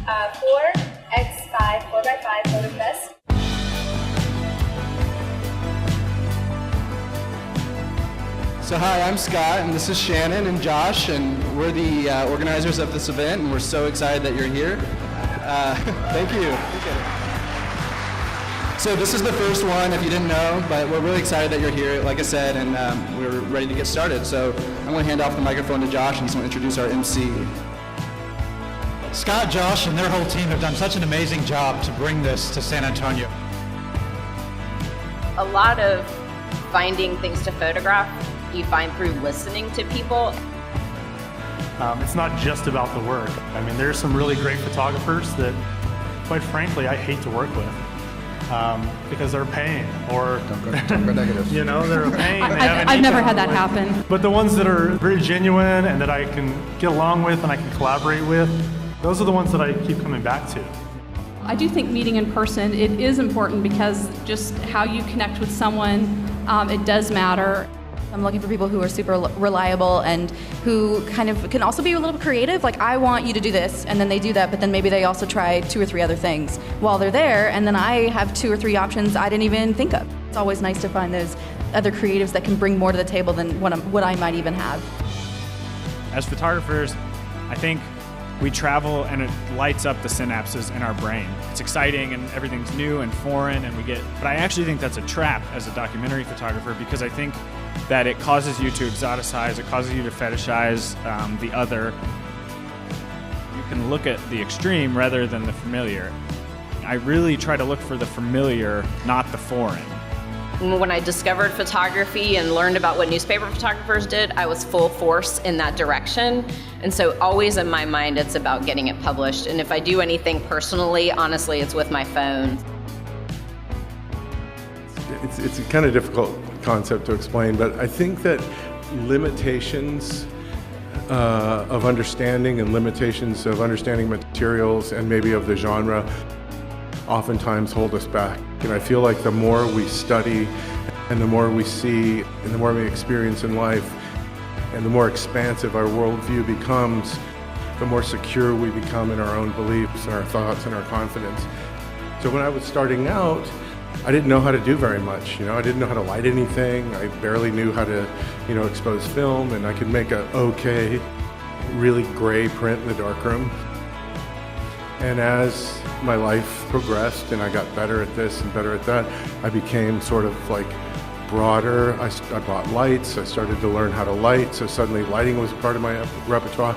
4x5, 4x5 photo press. So hi, I'm Scott, and this is Shannon and Josh, and we're the organizers of this event, and we're so excited that you're here. Thank you. So this is the first one, if you didn't know, but we're really excited that you're here, like I said, and we're ready to get started. So I'm going to hand off the microphone to Josh, and he's going to introduce our MC. Scott, Josh, and their whole team have done such an amazing job to bring this to San Antonio. A lot of finding things to photograph you find through listening to people. It's not just about the work. I mean, there's some really great photographers that, quite frankly, I hate to work with because they're a pain, or you know, they're a pain. I've never had that happen. But the ones that are very genuine and that I can get along with and I can collaborate with, those are the ones that I keep coming back to. I do think meeting in person, it is important because just how you connect with someone, it does matter. I'm looking for people who are super reliable and who kind of can also be a little creative. Like, I want you to do this, and then they do that, but then maybe they also try 2 or 3 other things while they're there, and then I have 2 or 3 options I didn't even think of. It's always nice to find those other creatives that can bring more to the table than what I might even have. As photographers, I think we travel and it lights up the synapses in our brain. It's exciting and everything's new and foreign, but I actually think that's a trap as a documentary photographer, because I think that it causes you to exoticize, it causes you to fetishize the other. You can look at the extreme rather than the familiar. I really try to look for the familiar, not the foreign. When I discovered photography and learned about what newspaper photographers did, I was full force in that direction. And so always in my mind, it's about getting it published. And if I do anything personally, honestly, it's with my phone. It's a kind of difficult concept to explain, but I think that limitations of understanding and limitations of understanding materials and maybe of the genre oftentimes hold us back. And I feel like the more we study and the more we see and the more we experience in life and the more expansive our worldview becomes, the more secure we become in our own beliefs and our thoughts and our confidence. So when I was starting out, I didn't know how to do very much. I didn't know how to light anything. I barely knew how to, expose film, and I could make a okay, really gray print in the darkroom. And as my life progressed and I got better at this and better at that, I became sort of like broader. I bought lights. I started to learn how to light. So suddenly lighting was part of my repertoire.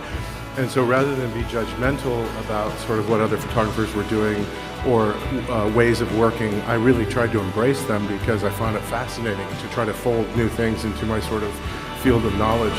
And so rather than be judgmental about sort of what other photographers were doing or ways of working, I really tried to embrace them because I found it fascinating to try to fold new things into my sort of field of knowledge.